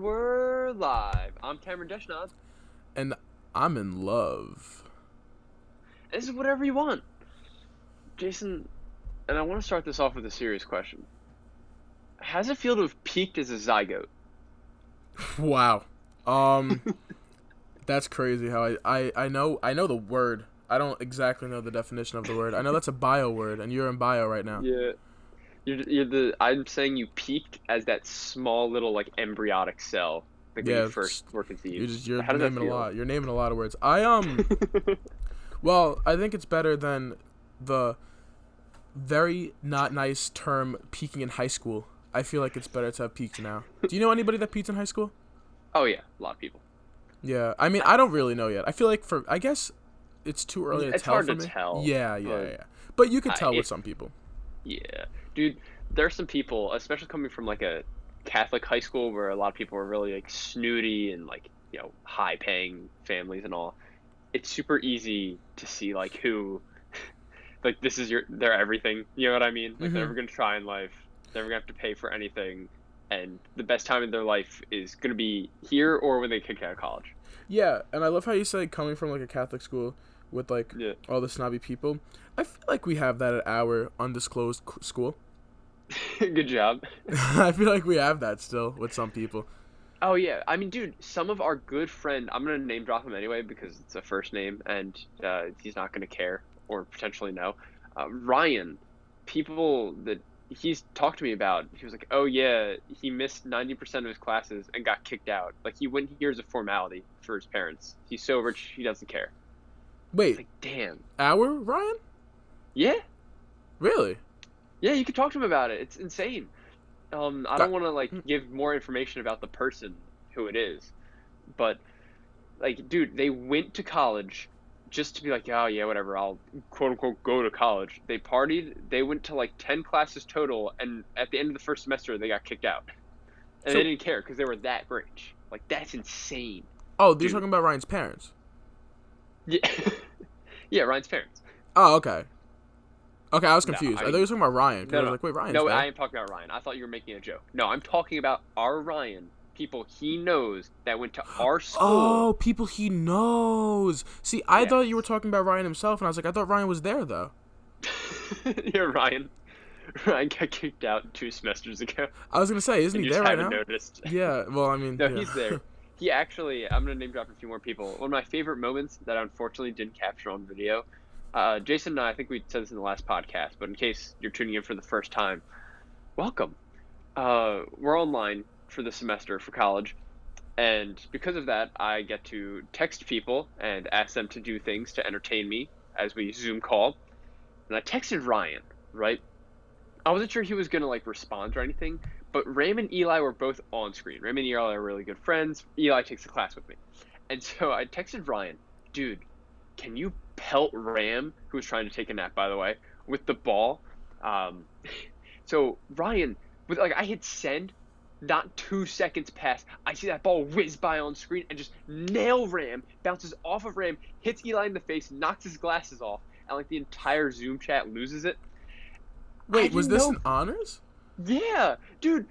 We're live. I'm Cameron Deshnod. And I'm in love. This is whatever you want. Jason, and I want to start this off with a serious question. How's it feel to have peaked as a zygote? Wow. That's crazy how I know the word. I don't exactly know the definition of the word. I know that's a bio word, and you're in bio right now. Yeah. I'm saying you peaked as that small little, like, embryonic cell, like when you first were conceived. You're How does that naming a feel? lot. You're naming a lot of words. Well, I think it's better than the very not nice term peaking in high school. I feel like it's better to have peaked now. Do you know anybody that peaked in high school? Oh, yeah. A lot of people. Yeah. I mean, I don't really know yet. I feel like I guess it's too early to It's tell hard for to me. tell. Yeah. But you could tell with some people. Yeah. Dude, there's some people, especially coming from, like, a Catholic high school where a lot of people are really, like, snooty and, like, high-paying families and all. It's super easy to see, like, who, like, they're everything. You know what I mean? Like, they're never going to try in life. They're never going to have to pay for anything. And the best time in their life is going to be here or when they kick out of college. Yeah, and I love how you say coming from, like, a Catholic school with, like, all the snobby people. I feel like we have that at our undisclosed school. Good job. I feel like we have that still with some people. Oh, yeah. I mean, dude, some of our good friend, I'm going to name drop him anyway because it's a first name and he's not going to care or potentially know. Ryan, people that he's talked to me about, he was like, oh, yeah, he missed 90% of his classes and got kicked out. Like, he went here as a formality for his parents. He's so rich, he doesn't care. Wait. Like, damn. Our Ryan? Yeah. Really? Yeah, you could talk to him about it. It's insane. I don't want to, like, give more information about the person who it is. But, like, dude, they went to college just to be like, oh, yeah, whatever, I'll, quote-unquote, go to college. They partied. They went to, like, 10 classes total, and at the end of the first semester, they got kicked out. And they didn't care because they were that rich. Like, that's insane. Oh, you're talking about Ryan's parents? Yeah. Yeah, Ryan's parents. Oh, okay. Okay, I was confused. No, I thought you were talking about Ryan. No, I was like, wait, Ryan's no, there. I ain't talking about Ryan. I thought you were making a joke. No, I'm talking about our Ryan. People he knows that went to our school. Oh, people he knows. See, I thought you were talking about Ryan himself, and I was like, I thought Ryan was there, though. Yeah, Ryan. Ryan got kicked out 2 semesters ago. I was going to say, isn't he there right now? Noticed. Yeah, well, I mean, no, he's there. He actually, I'm going to name drop a few more people. One of my favorite moments that I unfortunately didn't capture on video. Jason and I think we said this in the last podcast, but in case you're tuning in for the first time, welcome. We're online for the semester for college, and because of that, I get to text people and ask them to do things to entertain me as we Zoom call. And I texted Ryan, right? I wasn't sure he was going to, like, respond or anything, but Ram and Eli were both on screen. Ram and Eli are really good friends. Eli takes the class with me. And so I texted Ryan, dude, can you pelt Ram, who was trying to take a nap, by the way, with the ball? So Ryan, I hit send, not 2 seconds pass. I see that ball whiz by on screen and just nail Ram, bounces off of Ram, hits Eli in the face, knocks his glasses off, and, like, the entire Zoom chat loses it. Wait, was this in honors? Yeah, dude.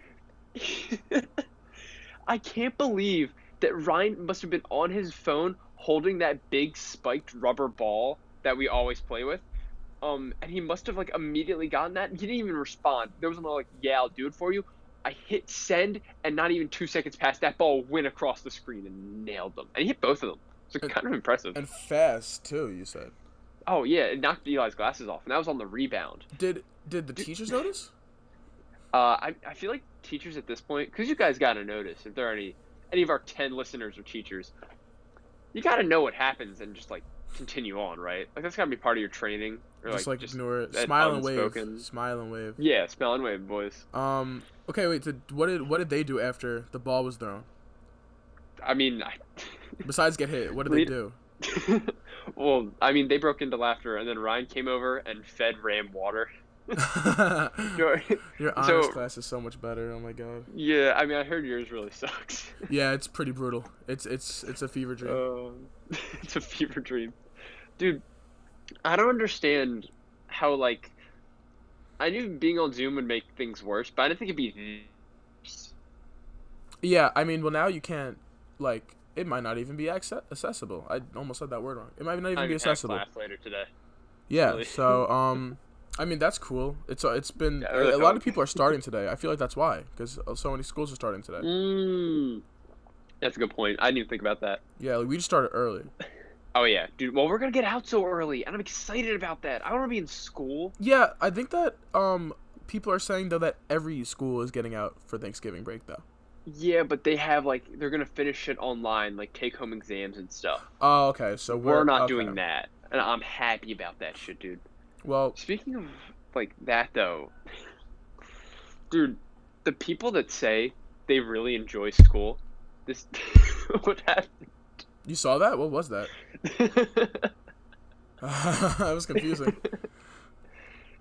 I can't believe that Ryan must have been on his phone holding that big spiked rubber ball that we always play with. And he must have, like, immediately gotten that. He didn't even respond. There was no, like, yeah, I'll do it for you. I hit send, and not even 2 seconds past, that ball went across the screen and nailed them. And he hit both of them. So kind of impressive. And fast, too, you said. Oh, yeah, it knocked Eli's glasses off, and that was on the rebound. Did the teachers notice? I feel like teachers at this point, because you guys got to notice, if there are any of our 10 listeners or teachers, you got to know what happens and just, like, continue on, right? Like, that's got to be part of your training. Or, just ignore it. Smile and wave. Smile and wave. Yeah, smile and wave, boys. Okay, wait, so what did they do after the ball was thrown? I mean... Besides get hit, what did they do? Well, I mean, they broke into laughter, and then Ryan came over and fed Ram water. Your honors class is so much better. Oh my god. Yeah, I mean, I heard yours really sucks. Yeah, it's pretty brutal. It's a fever dream. It's a fever dream, dude. I don't understand how, like, I knew being on Zoom would make things worse, but I didn't think it'd be. Yeah, I mean, well, now you can't, like, it might not even be accessible. I almost said that word wrong. It might not I even be even have accessible. class later today. Yeah, Really. so, I mean, that's cool. It's been, Yeah, I a really lot hope. of people are starting today. I feel like that's why, because so many schools are starting today. That's a good point. I didn't even think about that. Yeah, like, we just started early. Oh yeah, dude. Well, we're gonna get out so early, and I'm excited about that. I want to be in school. Yeah, I think that, people are saying, though, that every school is getting out for Thanksgiving break, though. Yeah, but they have like they're gonna finish it online, like take home exams and stuff. Oh, okay, so We're not okay. doing that, and I'm happy about that shit, dude. Well, Speaking of like that though, dude, the people that say they really enjoy school, this what you saw that? What was that? happened? That was confusing.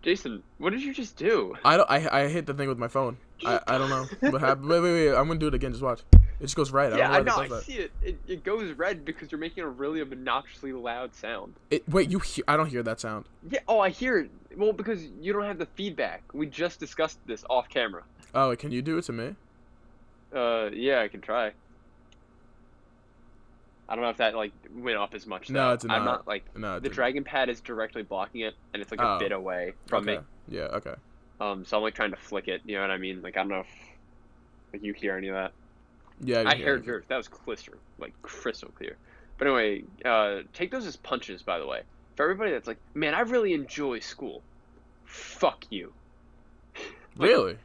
Jason, what did you just do? I hit the thing with my phone. I don't know what happened. Wait. I'm gonna do it again. Just watch. It just goes right. I don't Yeah, know I why know. that I does that. see it. It goes red because you're making a really obnoxiously loud sound. Wait, I don't hear that sound. Yeah. Oh, I hear it. Well, because you don't have the feedback. We just discussed this off camera. Oh, can you do it to me? Yeah, I can try. I don't know if that like went up as much. No, though. it's I'm not. not like No, it the didn't. dragon pad is directly blocking it, and it's like a Oh, bit away from okay. me. Yeah. Okay. So I'm like trying to flick it. You know what I mean? Like I don't know if like you hear any of that. Yeah. I didn't hear heard anything. yours. That was crystal clear. But anyway, take those as punches. By the way, for everybody that's like, man, I really enjoy school. Fuck you. Like, Really?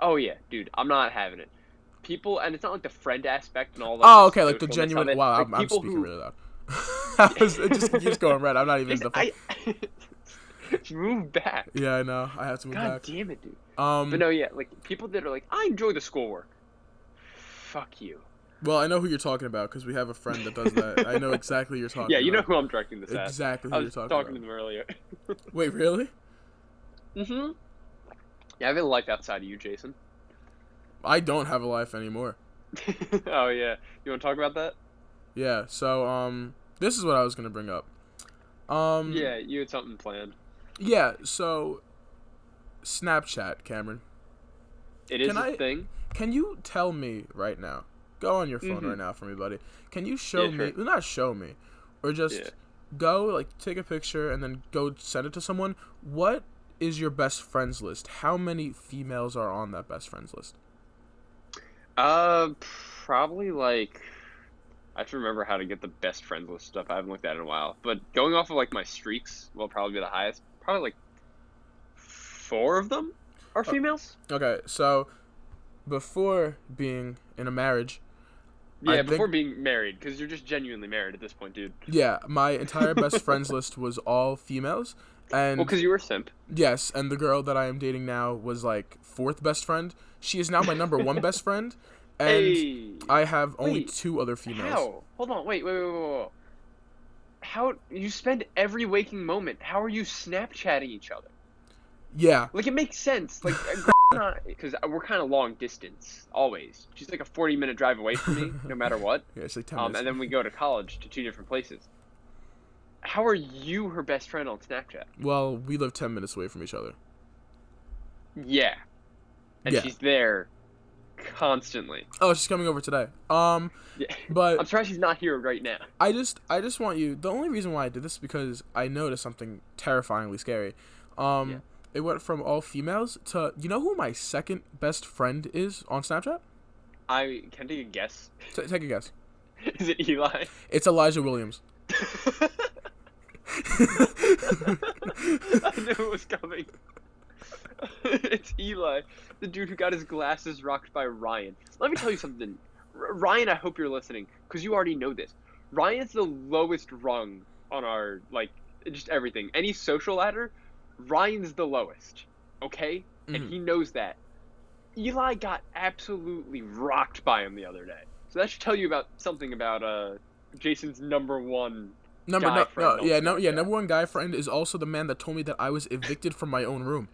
Oh yeah, dude, I'm not having it. People, and it's not like the friend aspect and all that. Oh, okay. Like the socialness genuine. of it. Wow, Like I'm people speaking who, really loud. It just keeps going red. I'm not even Jason, the. move back. Yeah, I know. I have to move God back. damn it, dude. But no, yeah, like people that are like, I enjoy the schoolwork. Fuck you. Well, I know who you're talking about because we have a friend that does that. I know exactly who you're talking Yeah, you know about. who I'm directing this at. Exactly I who you're was talking talking to about. them earlier. Wait, really? Mm-hmm. Yeah, I have a life outside of you, Jason. I don't have a life anymore. Oh yeah, you want to talk about that? Yeah, so this is what I was gonna bring up. Yeah, you had something planned. Yeah, so Snapchat, Cameron. It is Can a I- thing. Can you tell me right now? Go on your phone Mhm. right now for me, buddy. Can you show Yeah, me? sure. Well, not show me, or just Yeah. go like take a picture and then go send it to someone. What is your best friends list? How many females are on that best friends list? Probably like I have to remember how to get the best friends list stuff. I haven't looked at it in a while. But going off of like my streaks will probably be the highest. Probably like 4 of them are females. Okay, so before being in a marriage, Yeah, I before think- being married, because you're just genuinely married at this point, dude. yeah, my entire best friends list was all females, and Well, because you were a simp. yes, and the girl that I am dating now was like 4th best friend. She is now my number 1 best friend, and Hey, I have only Wait, 2 other females. how? Hold on, wait. How you spend every waking moment? How are you Snapchatting each other? Yeah, Like it makes sense. Like because we're kind of long distance always. She's like a 40-minute drive away from me, no matter what. yeah, it's like 10 minutes. And then we go to college to 2 different places. How are you her best friend on Snapchat? Well, we live 10 minutes away from each other. Yeah, and Yeah. she's there constantly. Oh, she's coming over today. Yeah. But I'm surprised she's not here right now. I just want you. The only reason why I did this is because I noticed something terrifyingly scary. Yeah. It went from all females to, you know who my second best friend is on Snapchat? I can take a guess. Take a guess. Is it Eli? It's Elijah Williams. I knew it was coming. It's Eli, the dude who got his glasses rocked by Ryan. Let me tell you something. Ryan, I hope you're listening, because you already know this. Ryan's the lowest rung on our, like, just everything. Any social ladder, Ryan's the lowest, okay? And Mhm. he knows that. Eli got absolutely rocked by him the other day. So that should tell you about something about Jason's number 1 guy friend on Snapchat. Number 1 guy friend is also the man that told me that I was evicted from my own room.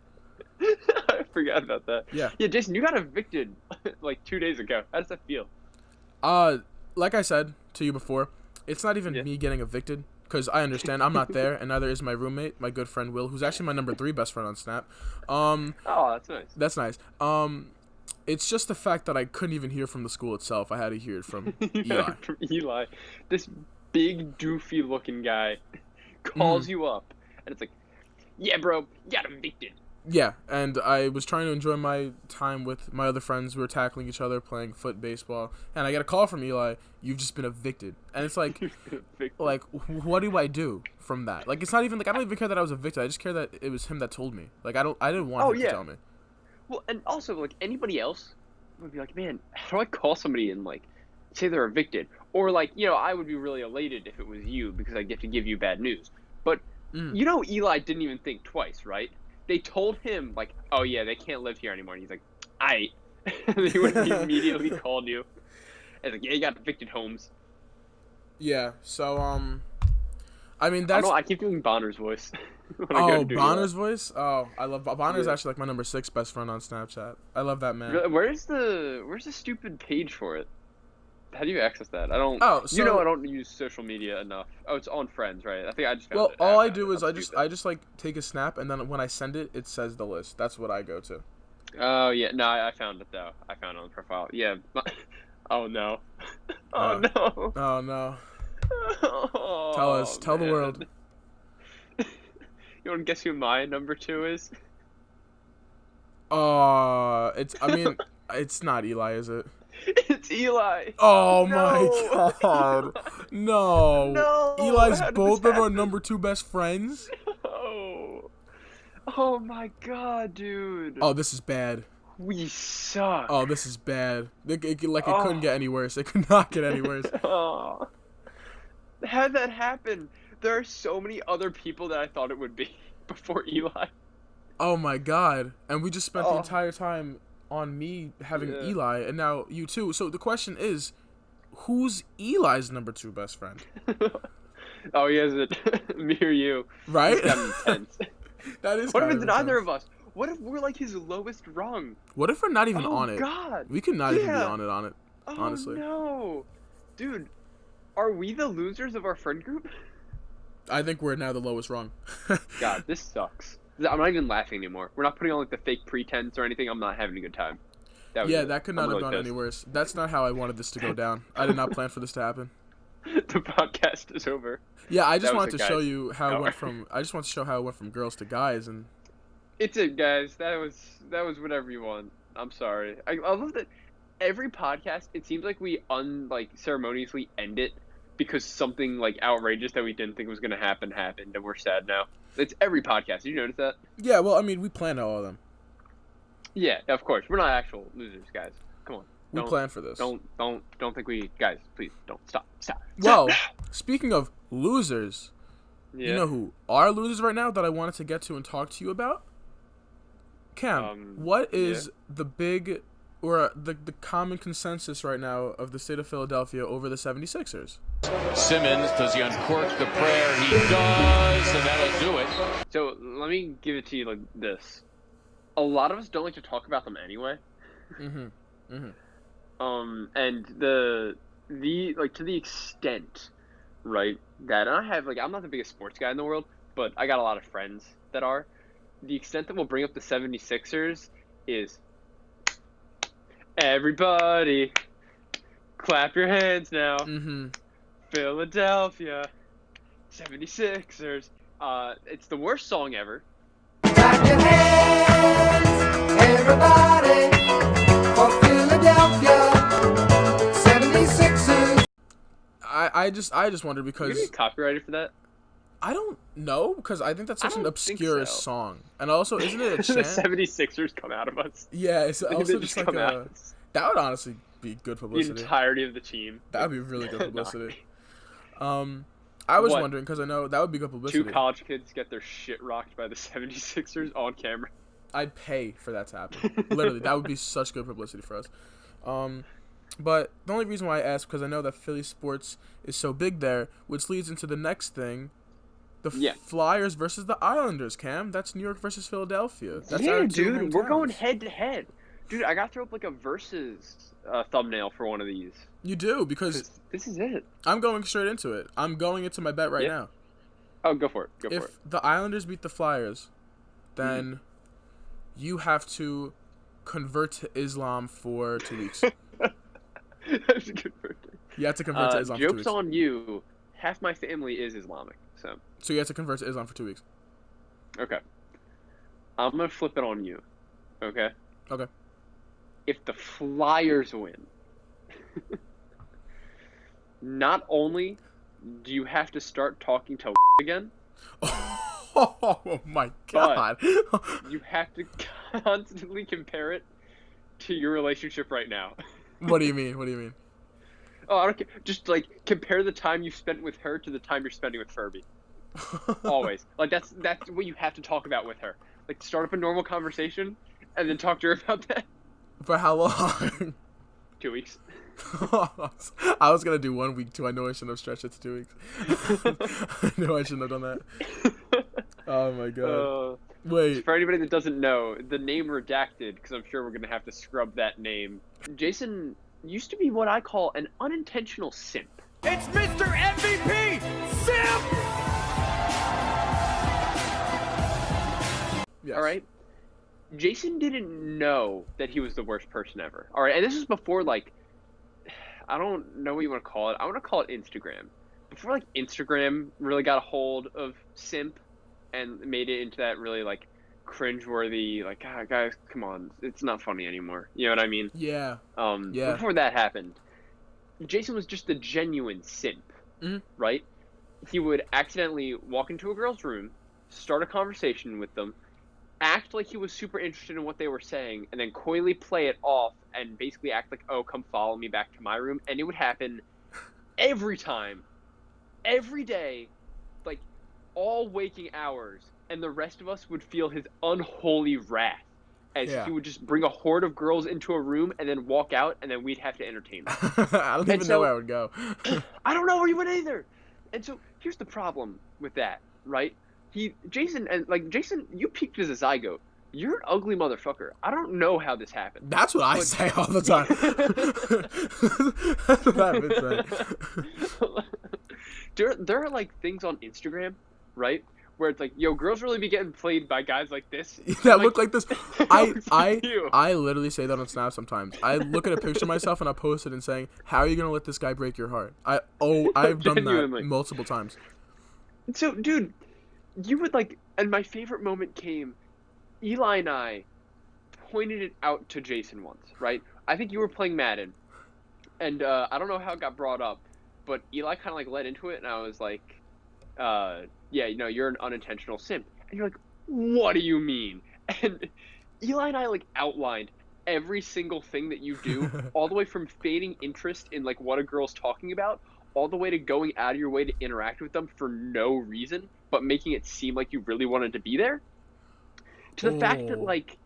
I forgot about that. Yeah. Yeah, Jason, you got evicted like 2 days ago. How does that feel? Like I said to you before, it's not even Yeah. me getting evicted, because I understand I'm not there, and neither is my roommate, my good friend Will, who's actually my number 3 best friend on Snap. Oh, that's nice. That's nice. It's just the fact that I couldn't even hear from the school itself. I had to hear it from Eli. From Eli. This big, doofy looking guy calls Mm. you up, and it's like, yeah, bro, you got evicted. Yeah, and I was trying to enjoy my time with my other friends. We were tackling each other, playing baseball, and I get a call from Eli. You've just been evicted, and it's like, what do I do from that? Like, it's not even like I don't even care that I was evicted. I just care that it was him that told me. Like, I didn't want him to tell me. Well, and also, like, anybody else would be like, man, how do I call somebody and, like, say they're evicted? Or, like, I would be really elated if it was you because I get to give you bad news. But, Eli didn't even think twice, right? They told him, like, oh, yeah, they can't live here anymore. And he's like, aight. And he immediately called you. And like, yeah, you got evicted, Holmes. Yeah, so, I mean, that's... I keep doing Bonner's voice. Bonner's voice? Oh, I love... Bonner's actually, like, my number 6 best friend on Snapchat. I love that man. Where's the stupid page for it? How do you access that? I don't... Oh, so... I don't use social media enough. Oh, it's on Friends, right? I think I just found it. Well, all I do is I just, like, take a snap, and then when I send it, it says the list. That's what I go to. Oh, yeah. No, I found it, though. I found it on the profile. Yeah. Oh, no. Oh, no. Oh, no. Oh, Tell the world. You want to guess who my number 2 is? It's not Eli, is it? It's Eli. Oh No. my god. No. No. Eli's How did both this of our happen? number 2 best friends? Oh. Oh my god, dude. Oh, this is bad. We suck. Oh, this is bad. It couldn't get any worse. It could not get any worse. Oh. How'd that happen? There are so many other people that I thought it would be before Eli. Oh my god. And we just spent the entire time on me having Eli, and now you too. So the question is, who's Eli's number 2 best friend? Oh, he has it. Me or you. Right? It's kind of intense. That is. What if kind it's of neither intense. of us? What if we're like his lowest rung? What if we're not even Oh, on it? God. We could not even be on it. Oh, honestly. no. Dude, are we the losers of our friend group? I think we're now the lowest rung. God, this sucks. I'm not even laughing anymore. We're not putting on like the fake pretense or anything. I'm not having a good time. That could not have gone any worse. That's not how I wanted this to go down. I did not plan for this to happen. The podcast is over. Yeah, I just wanted to guys. show you how it went from. I just want to show how it went from girls to guys, and It's it, guys. That was whatever you want. I'm sorry. I love that every podcast. It seems like we ceremoniously end it because something like outrageous that we didn't think was gonna happen happened, and we're sad now. It's every podcast. Did you notice that? yeah. Well, I mean, we planned all of them. Yeah, of course. We're not actual losers, guys. Come on. We planned for this. Don't think we guys. Please don't stop. Well, speaking of losers, Yeah. you know who are losers right now that I wanted to get to and talk to you about? Cam, what is the big or the common consensus right now of the state of Philadelphia over the 76ers? Simmons, does he uncork the prayer? He does, and that'll do it. So let me give it to you like this. A lot of us don't like to talk about them anyway. Mm-hmm. And the to the extent, right, that I have I'm not the biggest sports guy in the world, but I got a lot of friends that are. The extent that we'll bring up the 76ers is everybody clap your hands now. Mm-hmm. Philadelphia 76ers. It's the worst song ever. Clap your hands, everybody, for Philadelphia 76ers. I just wonder Are you because gonna get copyrighted for that? I don't know, because I think that's such I an don't think obscure so. song, and also isn't it a the chant? 76ers come out of us. Yeah, it's They also just just like come out of a. us. That would honestly be good The publicity. entirety of the team. That would be really good Not publicity. me. I was What? wondering because I know that would be good publicity. 2 college kids get their shit rocked by the 76ers on camera. I'd pay for that to happen. Literally, that would be such good publicity for us. But the only reason why I ask because I know that Philly sports is so big there, which leads into the next thing. The Flyers versus the Islanders, Cam. That's New York versus Philadelphia. That's our two dude, we're hometowns. going head to head. Dude, I gotta throw up like a versus thumbnail for one of these. You do, because This is it. I'm going straight into it. I'm going into my bet right now. Oh, go for it. Go for it. If the Islanders beat the Flyers, then you have to convert to Islam for 2 weeks. That's a good birthday. You have to convert to Islam for 2 Joke's weeks. on you. Half my family is Islamic, so. So you have to convert to Islam for 2 weeks. Okay. I'm going to flip it on you. Okay? Okay. If the Flyers win, not only do you have to start talking to again, Oh my god. you have to constantly compare it to your relationship right now. What do you mean? Oh, I don't care. Just like compare the time you spent with her to the time you're spending with Furby. Always. Like that's what you have to talk about with her. Like start up a normal conversation and then talk to her about that. For how long? 2 weeks. I was gonna do 1 week too. I know I shouldn't have stretched it to 2 weeks. I know I shouldn't have done that. Oh my god. Wait. For anybody that doesn't know, the name redacted, because I'm sure we're gonna have to scrub that name. Jason used to be what I call an unintentional simp. It's Mr. MVP, Simp! Yes. All right. Jason didn't know that he was the worst person ever. All right, and this was before like, I don't know what you want to call it. I want to call it Instagram. Before like Instagram really got a hold of Simp and made it into that really like cringeworthy, like, God, guys, come on, it's not funny anymore. You know what I mean? Yeah. Yeah. Before that happened, Jason was just a genuine simp, right? He would accidentally walk into a girl's room, start a conversation with them, act like he was super interested in what they were saying, and then coyly play it off and basically act like, oh, come follow me back to my room. And it would happen every time, every day, like all waking hours, and the rest of us would feel his unholy wrath as he would just bring a horde of girls into a room and then walk out, and then we'd have to entertain them. I don't even know where I would go. I don't know where you went either. And so here's the problem with that, right? Jason, you peaked as a zygote. You're an ugly motherfucker. I don't know how this happened. That's what I say all the time. That's what I've been saying. There are like things on Instagram, right? Where it's like, yo, girls really be getting played by guys like this. That look like this. I literally say that on Snap sometimes. I look at a picture of myself and I post it and saying, how are you gonna let this guy break your heart? I've done that multiple times. So, dude, you would like, and my favorite moment came, Eli and I pointed it out to Jason once, right? I think you were playing Madden, and I don't know how it got brought up, but Eli kind of like led into it, and I was like, yeah, you know, you're an unintentional simp. And you're like, what do you mean? And Eli and I like outlined every single thing that you do, all the way from feigning interest in like what a girl's talking about, all the way to going out of your way to interact with them for no reason, but making it seem like you really wanted to be there. To the fact that like,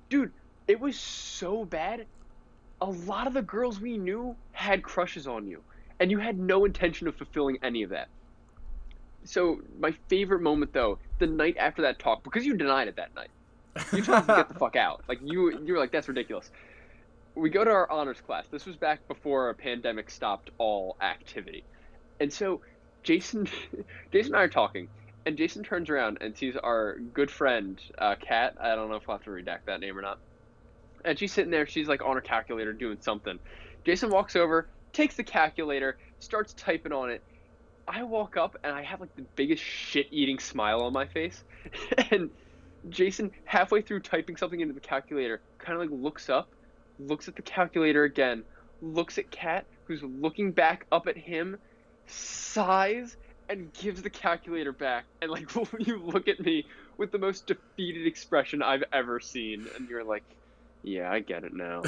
dude, it was so bad. A lot of the girls we knew had crushes on you, and you had no intention of fulfilling any of that. So my favorite moment though, the night after that talk, because you denied it that night. You told us to get the fuck out. Like you were like, that's ridiculous. We go to our honors class. This was back before a pandemic stopped all activity. And so Jason and I are talking, and Jason turns around and sees our good friend, Kat. I don't know if I'll have to redact that name or not. And she's sitting there, she's like on her calculator doing something. Jason walks over, takes the calculator, starts typing on it. I walk up and I have like the biggest shit-eating smile on my face. And Jason, halfway through typing something into the calculator, kind of like looks up, looks at the calculator again, looks at Kat, who's looking back up at him, sighs, and gives the calculator back. And like you look at me with the most defeated expression I've ever seen, and you're like, yeah, I get it now.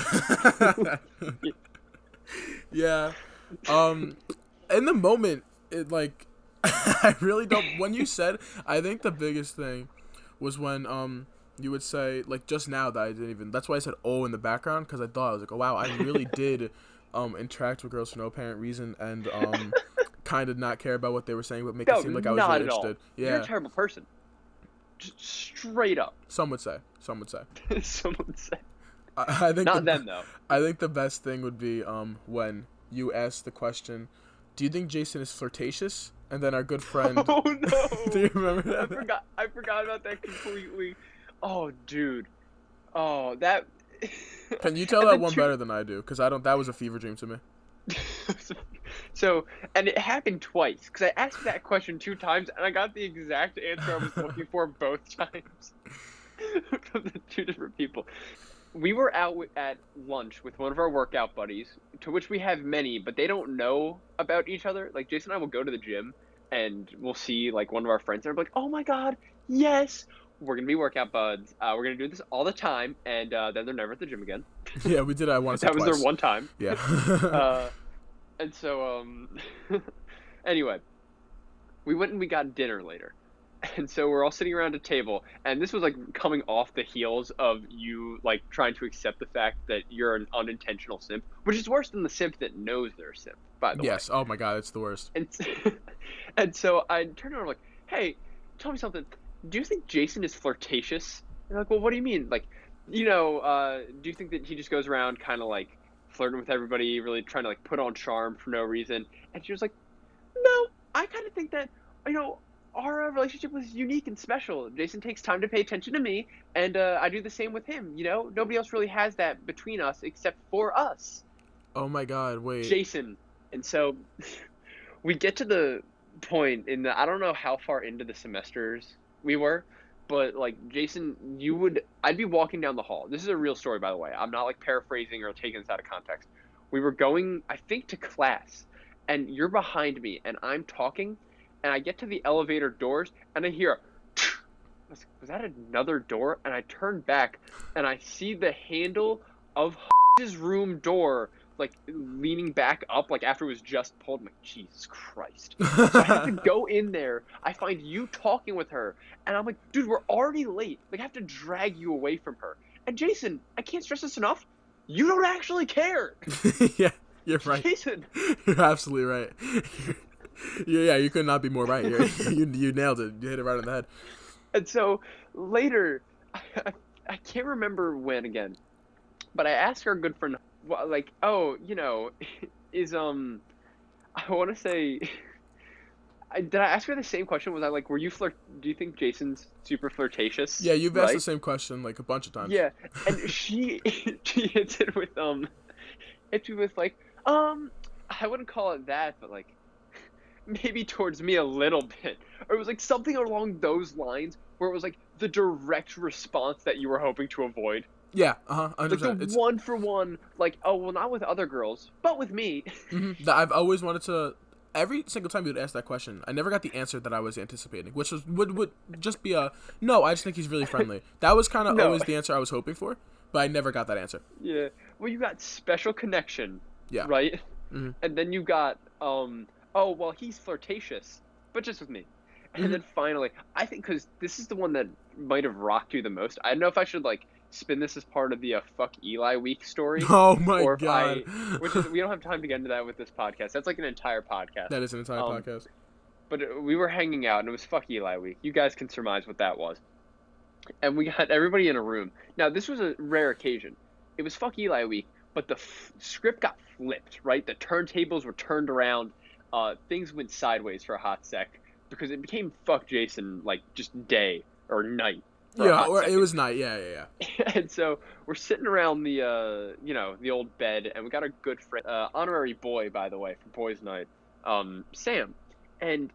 Yeah. In the moment, it like I really don't. When you said, I think the biggest thing was when you would say like just now that I didn't even. That's why I said oh in the background, because I thought I was like, oh wow, I really did interact with girls for no apparent reason, and kind of not care about what they were saying, but make it seem like I was really interested. Yeah, you're a terrible person. Just straight up. Some would say. Some would say. I think not them though. I think the best thing would be when you ask the question, do you think Jason is flirtatious? And then our good friend. Oh no! Do you remember that? I forgot about that completely. Oh dude. Oh, that Can you tell And that then one better than I do? Because I don't. That was a fever dream to me. So, and it happened twice because I asked that question 2 times and I got the exact answer I was looking for both times from the 2 different people. We were out at lunch with one of our workout buddies, to which we have many, but they don't know about each other. Like Jason and I will go to the gym and we'll see like one of our friends and we're like, oh my god, yes, we're gonna be workout buds. We're gonna do this all the time, and then they're never at the gym again. Yeah, we did. I want to say That was twice. their one time. Yeah. And so, anyway, we went and we got dinner later. And so we're all sitting around a table, and this was like coming off the heels of you like trying to accept the fact that you're an unintentional simp, which is worse than the simp that knows they're a simp, by the way. Yes. Oh my god, it's the worst. And so I turned around like, hey, tell me something. Do you think Jason is flirtatious? And I'm like, well, what do you mean? Like, do you think that he just goes around kind of like flirting with everybody, really trying to like put on charm for no reason? And she was like, no, I kind of think that, our relationship was unique and special. Jason takes time to pay attention to me, and I do the same with him. Nobody else really has that between us except for us. Oh my god, wait. Jason. And so we get to the point I don't know how far into the semesters we were, but like Jason, I'd be walking down the hall. This is a real story, by the way. I'm not like paraphrasing or taking this out of context. We were going, I think, to class, and you're behind me, and I'm talking, and I get to the elevator doors, and I hear, was that another door? And I turn back, and I see the handle of his room door, like, leaning back up, like, after it was just pulled. I'm like, Jesus Christ. So I have to go in there. I find you talking with her, and I'm like, dude, we're already late. Like, I have to drag you away from her. And Jason, I can't stress this enough, you don't actually care. Yeah, you're right. Jason. You're absolutely right. Yeah, you could not be more right. You nailed it. You hit it right on the head. And so later, I can't remember when again, but I asked our good friend, like, is I want to say, did I ask her the same question? Was I like, do you think Jason's super flirtatious? Yeah, you've asked right? the same question like a bunch of times. Yeah, and she hits it with like, I wouldn't call it that, but like, maybe towards me a little bit. Or it was like something along those lines where it was like the direct response that you were hoping to avoid. Yeah, 100%. Like the one for one, like, oh, well, not with other girls, but with me. Mm-hmm. I've always wanted to, every single time you'd ask that question, I never got the answer that I was anticipating, which would just be no, I just think he's really friendly. That was kind of always the answer I was hoping for, but I never got that answer. Yeah. Well, you got special connection. Yeah. Right? Mm-hmm. And then you got, oh, well, he's flirtatious, but just with me. And then finally, I think, because this is the one that might have rocked you the most. I don't know if I should, like, spin this as part of the fuck Eli week story. Oh my or if god. Which is, we don't have time to get into that with this podcast. That's like an entire podcast. That is an entire podcast. But we were hanging out, and it was fuck Eli week. You guys can surmise what that was. And we got everybody in a room. Now, this was a rare occasion. It was fuck Eli week, but the script got flipped, right? The turntables were turned around. Things went sideways for a hot sec, because it became fuck Jason, like, just day or night. Yeah, or it was night. Yeah. And so we're sitting around the, the old bed, and we got a good friend, honorary boy, by the way, for boys' night, Sam. And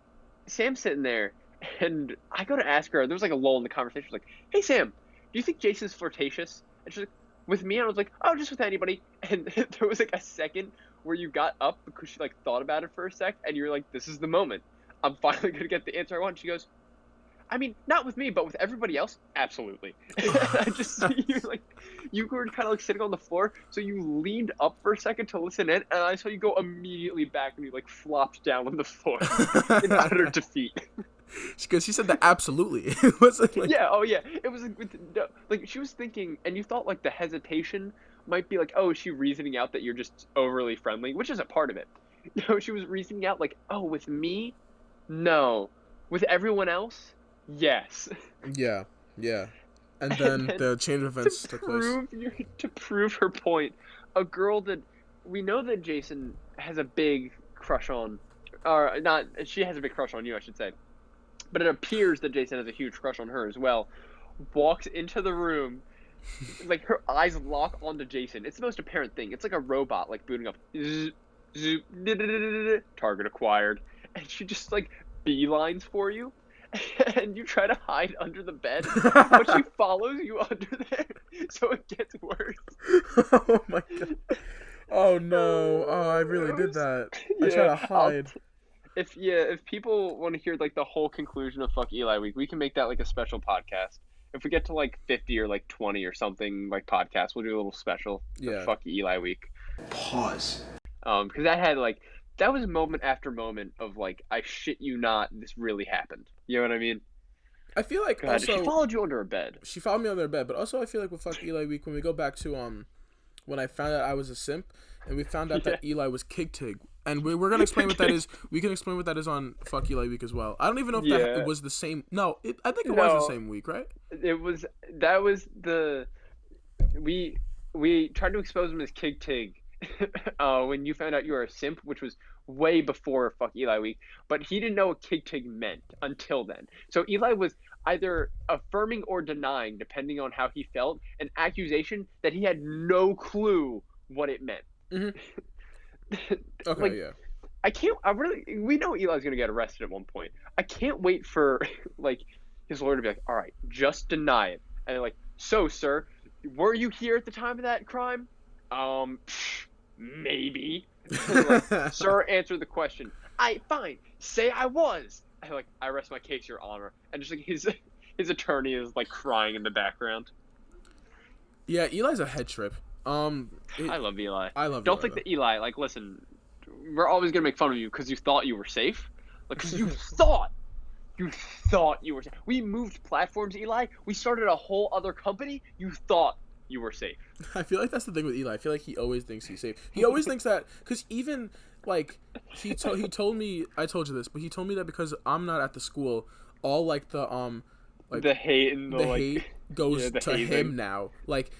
Sam's sitting there, and I go to ask her, there was like a lull in the conversation, I was like, hey, Sam, do you think Jason's flirtatious? And she's like, with me? And I was like, oh, just with anybody. And there was like a second where you got up because she like thought about it for a sec, and you were like, this is the moment. I'm finally going to get the answer I want. She goes, I mean, not with me, but with everybody else, absolutely. I just see you, like, you were kind of like sitting on the floor, so you leaned up for a second to listen in, and I saw you go immediately back, and you like flopped down on the floor in utter defeat. Because she said that absolutely. It wasn't like... Yeah, oh yeah. It was like she was thinking, and you thought like the hesitation might be like, oh, is she reasoning out that you're just overly friendly, which is a part of it. No, she was reasoning out like, oh, with me, no, with everyone else, yes. Yeah. And then the chain of events took place. To prove her point, a girl that we know that Jason has a big crush on, or not, she has a big crush on you, I should say. But it appears that Jason has a huge crush on her as well, walks into the room, like her eyes lock onto Jason. It's the most apparent thing. It's like a robot like booting up. Zzz, zoop, target acquired, and she just like beelines for you, and you try to hide under the bed, but she follows you under there, so it gets worse. Oh my god. Oh no. Oh, I really did that. I try to hide. If people want to hear like the whole conclusion of Fuck Eli Week, we can make that like a special podcast. If we get to like 50 or like 20 or something like podcasts, we'll do a little special. Yeah. For Fuck Eli Week. Pause. Because that was moment after moment of like, I shit you not, this really happened. You know what I mean? I feel like God, also she followed you under her bed. She followed me under her bed, but also I feel like with Fuck Eli Week, when we go back to when I found out I was a simp, and we found out that Eli was Kig-Tig, and we're gonna explain what that is. We can explain what that is on Fuck Eli Week as well. I don't even know if that it was the same. No, I think it was the same week, right? We tried to expose him as Kig-Tig when you found out you were a simp, which was way before Fuck Eli Week, but he didn't know what Kig-Tig meant until then. So Eli was either affirming or denying, depending on how he felt, an accusation that he had no clue what it meant. Mm-hmm. Okay, like, yeah. We know Eli's gonna get arrested at one point. I can't wait for like his lawyer to be like, all right, just deny it. And they're like, so sir, were you here at the time of that crime? Maybe. Like, sir, answer the question. Fine, say I was. I rest my case, Your Honor. And just like his attorney is like crying in the background. Yeah, Eli's a head trip. I love Eli. I love. Don't Eli, think though. that Eli. Like, listen, we're always gonna make fun of you because you thought you were safe. Like, because you thought you were safe. We moved platforms, Eli. We started a whole other company. You thought you were safe. I feel like that's the thing with Eli. I feel like he always thinks he's safe. He always thinks that because even like he told me, I told you this, but he told me that because I'm not at the school, all like the hate and the hate goes to him now. Like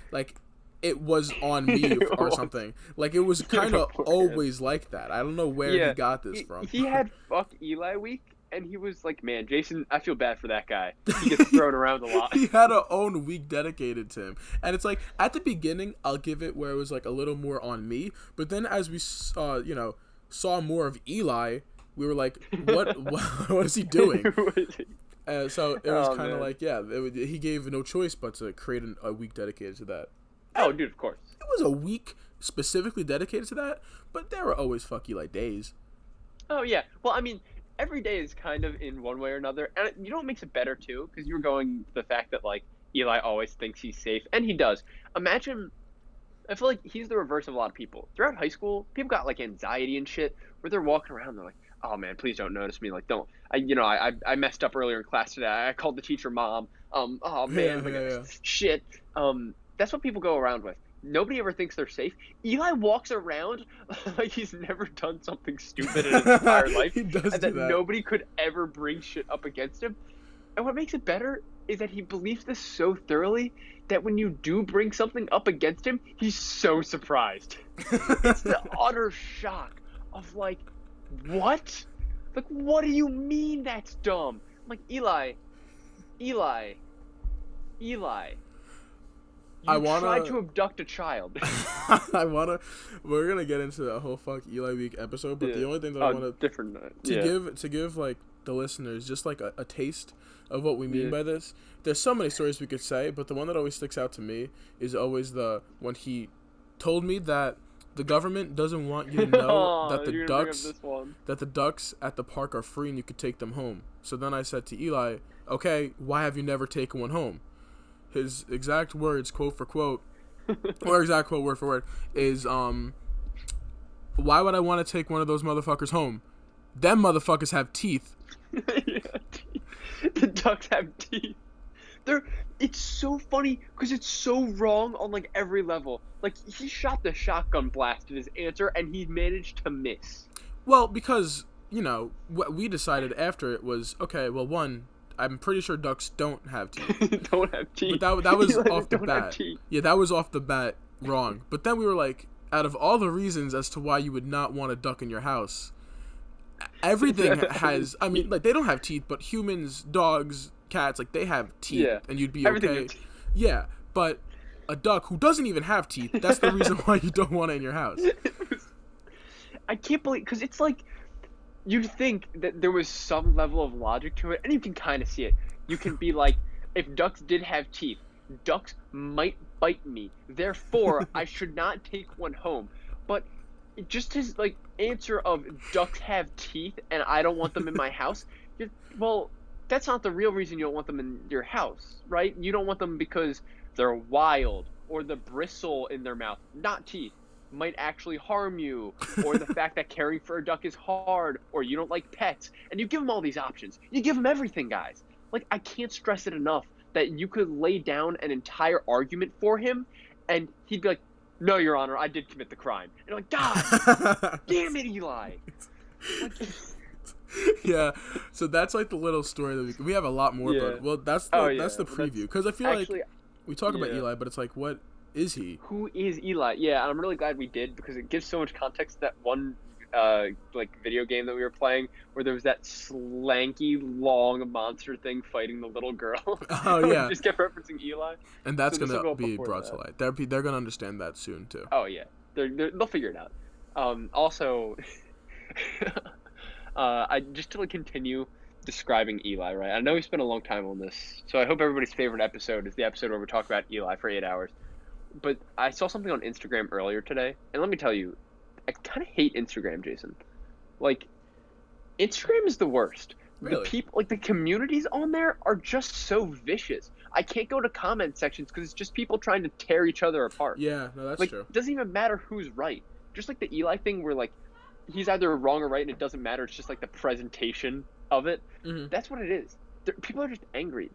it was on me or something. Like it was kind of always like that. I don't know where he got this from. He had Fuck Eli Week. And he was like, man, Jason, I feel bad for that guy. He gets thrown around a lot. He had a own week dedicated to him. And it's like, at the beginning, I'll give it where it was like a little more on me. But then as we saw more of Eli, we were like, what is he doing? So it was kind of like, he gave no choice but to create a week dedicated to that. Oh, dude, of course. It was a week specifically dedicated to that, but there were always Fuck Eli days. Oh, yeah. Well, I mean, every day is kind of in one way or another, and you know what makes it better too? Because you were going the fact that like Eli always thinks he's safe, and he does. Imagine, I feel like he's the reverse of a lot of people. Throughout high school, people got like anxiety and shit, where they're walking around, they're like, "Oh man, please don't notice me. Like, don't. I messed up earlier in class today. I called the teacher mom. Oh man, shit. That's what people go around with. Nobody ever thinks they're safe. Eli walks around like he's never done something stupid in his entire life. He does and do that that. nobody could ever bring shit up against him. And what makes it better is that he believes this so thoroughly that when you do bring something up against him, he's so surprised. It's the utter shock of like, what? Like, what do you mean that's dumb? I'm like, Eli. You tried to abduct a child. We're gonna get into the whole Fuck Eli Week episode, but the only thing that I want to give like the listeners just like a taste of what we mean by this. There's so many stories we could say, but the one that always sticks out to me is always when he told me that the government doesn't want you to know that the ducks at the park are free and you could take them home. So then I said to Eli, okay, why have you never taken one home? His exact words, quote for quote, or exact quote word for word, is, why would I want to take one of those motherfuckers home? Them motherfuckers have teeth. The ducks have teeth. It's so funny because it's so wrong on like every level. Like he shot the shotgun blast in his answer and he managed to miss. Well, because what we decided after it was okay. Well, one, I'm pretty sure ducks don't have teeth. Don't have teeth. But that was off the bat. Yeah, that was off the bat wrong. But then we were like, out of all the reasons as to why you would not want a duck in your house, everything has. I mean, like they don't have teeth, but humans, dogs, cats, like they have teeth, and you'd be okay. Yeah, but a duck who doesn't even have teeth. That's the reason why you don't want it in your house. I can't believe, because it's like, you'd think that there was some level of logic to it, and you can kind of see it. You can be like, if ducks did have teeth, ducks might bite me. Therefore, I should not take one home. But just his like answer of ducks have teeth and I don't want them in my house. Well, that's not the real reason you don't want them in your house, right? You don't want them because they're wild or the bristle in their mouth, not teeth, might actually harm you, or the fact that caring for a duck is hard, or you don't like pets. And you give them all these options. You give them everything, guys. Like, I can't stress it enough that you could lay down an entire argument for him, and he'd be like, no, Your Honor, I did commit the crime. And you're like, God damn it, Eli. Like, yeah, so that's like the little story that we have a lot more, yeah. but well, that's the preview, because I feel actually, like we talk about Eli, but it's like, what is he? Who is Eli? Yeah, and I'm really glad we did, because it gives so much context to that one like video game that we were playing where there was that slanky long monster thing fighting the little girl. Oh yeah. Just kept referencing Eli. And that's gonna be brought to light. They're gonna understand that soon too. Oh yeah, they'll figure it out. Also, I just to continue describing Eli, right? I know we spent a long time on this, so I hope everybody's favorite episode is the episode where we talk about Eli for 8 hours. But I saw something on Instagram earlier today, and let me tell you, I kind of hate Instagram, Jason. Like, Instagram is the worst. Really? The people, like the communities on there are just so vicious. I can't go to comment sections because it's just people trying to tear each other apart. Yeah, no, that's like, true. It doesn't even matter who's right. Just like the Eli thing where, like, he's either wrong or right and it doesn't matter. It's just like the presentation of it. Mm-hmm. That's what it is. People are just angry.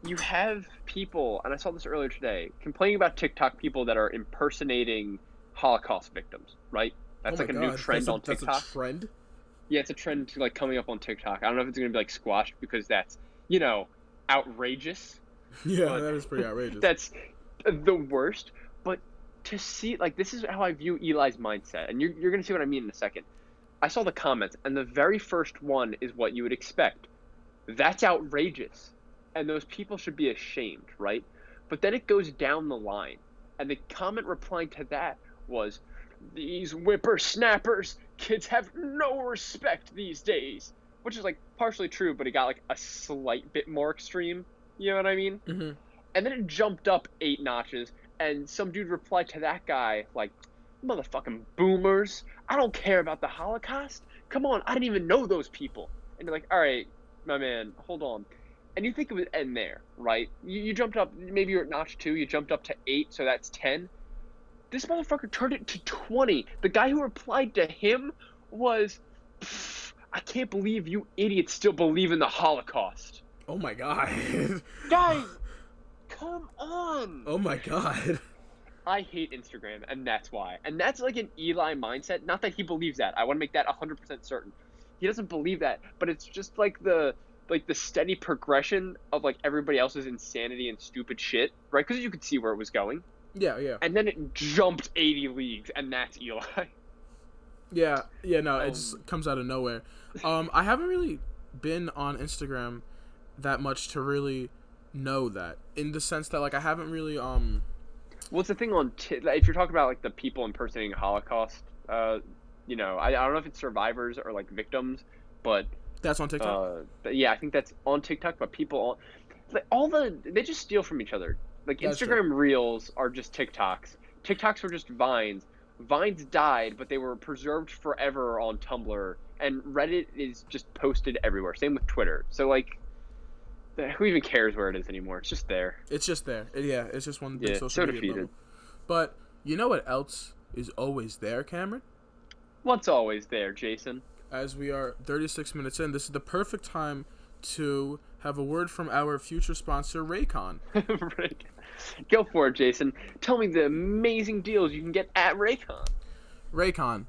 You have people, and I saw this earlier today, complaining about TikTok people that are impersonating Holocaust victims, right? That's like a new trend on TikTok. That's a trend? Yeah, it's a trend to like coming up on TikTok. I don't know if it's going to be like squashed because that's, you know, outrageous. Yeah, that is pretty outrageous. That's the worst. But to see, like, this is how I view Eli's mindset. And you're going to see what I mean in a second. I saw the comments, and the very first one is what you would expect. That's outrageous. And those people should be ashamed, right? But then it goes down the line. And the comment replying to that was, these whippersnappers, kids have no respect these days. Which is, like, partially true, but it got, like, a slight bit more extreme. You know what I mean? Mm-hmm. And then it jumped up 8 notches, and some dude replied to that guy, like, motherfucking boomers. I don't care about the Holocaust. Come on, I didn't even know those people. And you're like, all right, my man, hold on. And you think it would end there, right? You jumped up, maybe you're at notch 2, you jumped up to 8, so that's 10. This motherfucker turned it to 20. The guy who replied to him was, I can't believe you idiots still believe in the Holocaust. Oh my god. Guys, come on. Oh my god. I hate Instagram, and that's why. And that's like an Eli mindset. Not that he believes that. I want to make that 100% certain. He doesn't believe that, but it's just like the steady progression of like everybody else's insanity and stupid shit, right? Because you could see where it was going. Yeah, yeah. And then it jumped 80 leagues, and that's Eli. Yeah, no, it just comes out of nowhere. I haven't really been on Instagram that much to really know that, in the sense that, like, I haven't really, Well, it's the thing on, if you're talking about, like, the people impersonating Holocaust, you know, I don't know if it's survivors or, like, victims, but... That's on TikTok? Yeah, I think that's on TikTok, but people, like, they just steal from each other. Like, That's Instagram true. Reels are just TikToks. TikToks were just Vines. Vines died, but they were preserved forever on Tumblr, and Reddit is just posted everywhere. Same with Twitter. So, like, who even cares where it is anymore? It's just there. It's just there. Yeah, it's just one big social so media defeated. bubble. But you know what else is always there, Cameron? What's always there, Jason? As we are 36 minutes in, this is the perfect time to have a word from our future sponsor, Raycon. Go for it, Jason. Tell me the amazing deals you can get at Raycon. Raycon.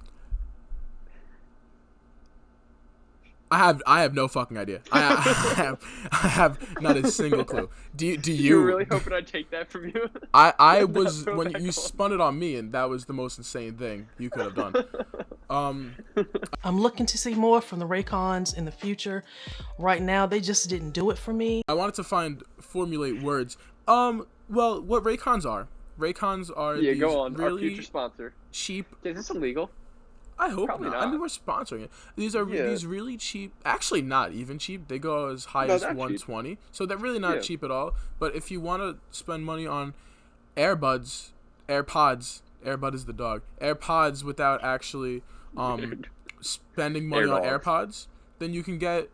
I have no fucking idea. I have not a single clue. Do you? You were really hoping I'd take that from you? I was when you spun it on me, and that was the most insane thing you could have done. I'm looking to see more from the Raycons in the future. Right now, they just didn't do it for me. I wanted to formulate words. Well, what Raycons are Raycons are Yeah, these go on. Our really future sponsor. cheap. Is this illegal? I hope Probably not. I mean, not. we're sponsoring it. These are Yeah. these really cheap. Actually, not even cheap. They go as high No, as not cheap. 120. So they're really not Yeah. cheap at all. But if you want to spend money on AirPods is the dog. AirPods without actually spending money on AirDogs. AirPods, then you can get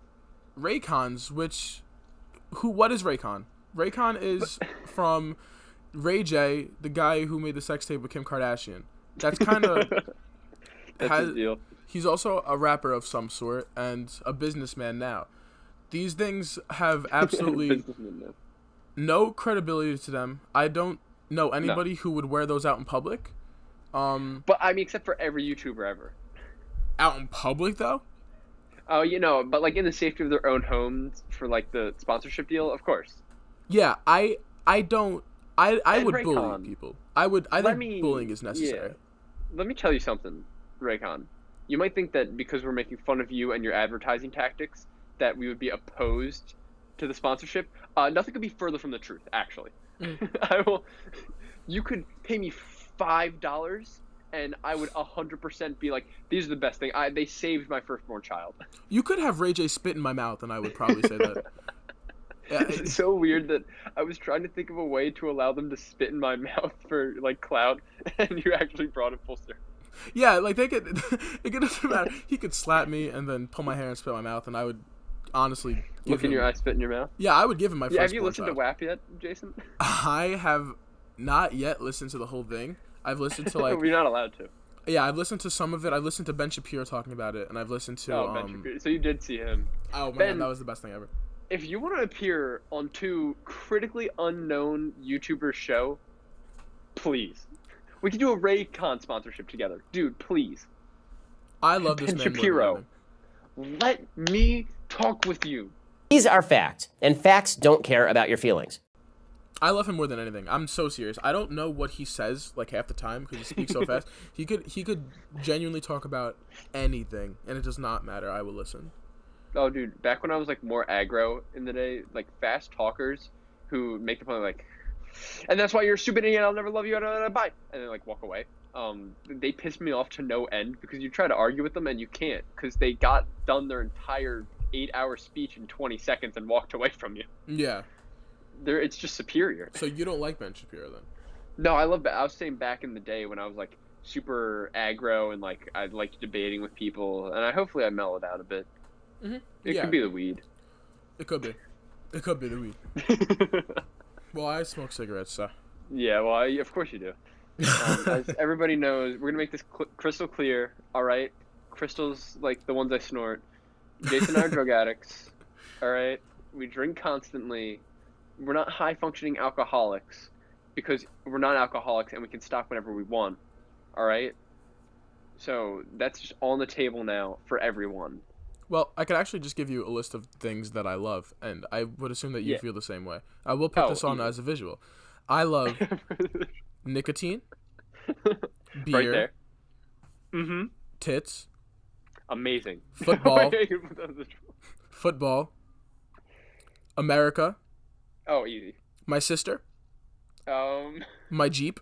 Raycons. What is Raycon? Raycon is from Ray J, the guy who made the sex tape with Kim Kardashian. That's kind of. That's his deal. He's also a rapper of some sort and a businessman now. These things have absolutely Businessman now. no credibility to them. I don't know anybody who would wear those out in public. But I mean, except for every YouTuber ever. Out in public though? Oh, but like in the safety of their own homes for like the sponsorship deal, of course. Yeah, I don't. I And would Raycon. bully people. I think bullying is necessary. Yeah. Let me tell you something, Raycon. You might think that because we're making fun of you and your advertising tactics, that we would be opposed to the sponsorship. Nothing could be further from the truth, actually. I will. You could pay me $5, and I would 100% be like, "These are the best thing. They saved my firstborn child." You could have Ray J spit in my mouth, and I would probably say that. Yeah, It's so weird that I was trying to think of a way to allow them to spit in my mouth for like clout, and you actually brought it full circle. yeah, like they could. It doesn't matter. He could slap me and then pull my hair and spit in my mouth, and I would honestly give Look in him, your eye, spit in your mouth. Yeah, I would give him my. Yeah, have you firstborn listened child. to WAP yet, Jason? I have not yet listened to the whole thing. I've listened to like We're not allowed to. yeah, I've listened to some of it. I've listened to Ben Shapiro talking about it, and I've listened to Ben Shapiro. So you did see him. oh my Ben- god, that was the best thing ever. If you want to appear on two critically unknown YouTubers' show, please. We can do a Raycon sponsorship together. Dude, please. I love this Ben man more than Shapiro. anything. Let me talk with you. These are facts, and facts don't care about your feelings. I love him more than anything. I'm so serious. I don't know what he says like half the time because he speaks so fast. He could genuinely talk about anything, and it does not matter. I will listen. Oh, dude, back when I was like more aggro in the day, like fast talkers who make the point like, and that's why you're a stupid idiot. I'll never love you. Bye, and then like walk away. They piss me off to no end because you try to argue with them and you can't because they got done their entire 8-hour speech in 20 seconds and walked away from you. Yeah. It's just superior. So you don't like Ben Shapiro then? No, I was saying back in the day when I was like super aggro and like I liked debating with people, and hopefully I mellowed out a bit. Mm-hmm. It could be the weed. It could be. It could be the weed. Well, I smoke cigarettes, so. Yeah, well, of course you do. As everybody knows, we're gonna make this crystal clear. All right, crystals like the ones I snort. Jason and I are drug addicts. All right, we drink constantly. We're not high functioning alcoholics because we're not alcoholics and we can stop whenever we want. All right. So that's just on the table now for everyone. Well, I could actually just give you a list of things that I love, and I would assume that you Yeah. feel the same way. I will put this on easy. as a visual. I love nicotine, beer, Right there. Mm-hmm. tits, Amazing. Football. football, America, Oh, easy. my sister, my Jeep,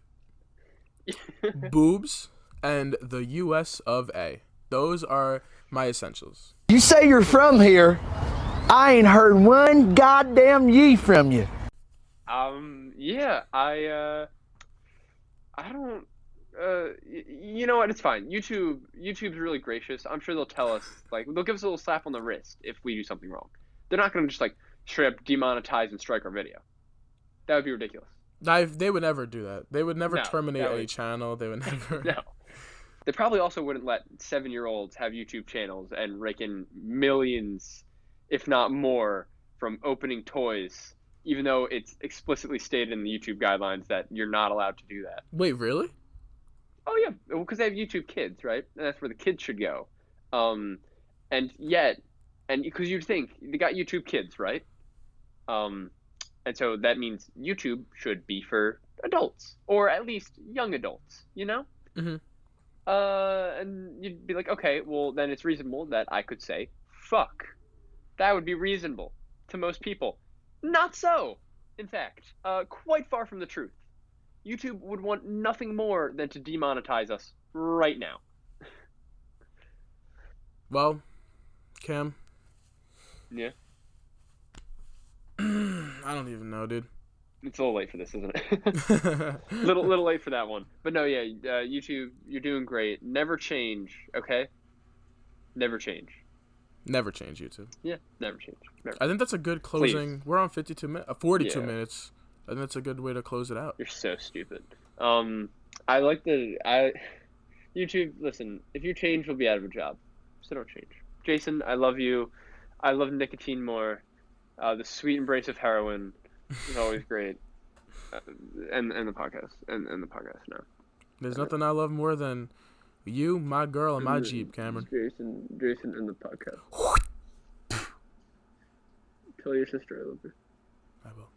Oh, boobs, and the U.S. of A. Those are my essentials. You say you're from here. I ain't heard one goddamn yee from you. yeah, I don't, you know what, it's fine. YouTube's really gracious. I'm sure they'll tell us, like, they'll give us a little slap on the wrist if we do something wrong. They're not going to just, like, straight up demonetize and strike our video. That would be ridiculous. They would never do that. They would never No, terminate that a would- channel. They would never. No. They probably also wouldn't let 7-year-olds have YouTube channels and rake in millions, if not more, from opening toys, even though it's explicitly stated in the YouTube guidelines that you're not allowed to do that. Wait, really? Oh yeah, because they have YouTube Kids, right? And that's where the kids should go. And because you'd think they got YouTube Kids, right? And so that means YouTube should be for adults, or at least young adults, you know? Mm-hmm. And you'd be like, okay, well then it's reasonable that I could say fuck. That would be reasonable to most people. Not so, in fact. Quite far from the truth. YouTube would want nothing more than to demonetize us right now. Well, Cam, Yeah. I don't even know, dude. It's a little late for this, isn't it? little late for that one. But no, yeah, YouTube, you're doing great. Never change, okay? Never change. Never change YouTube. Yeah, never change. Never. I think that's a good closing. Please. We're on 42 Yeah. minutes. I think that's a good way to close it out. You're so stupid. YouTube, listen, if you change, we'll be out of a job. So don't change. Jason, I love you. I love nicotine more. The sweet embrace of heroin is always great. And the podcast. And the podcast now. There's nothing I love more than you, my girl, and my Jeep, Cameron. Jason and the podcast. Tell your sister I love her. I will.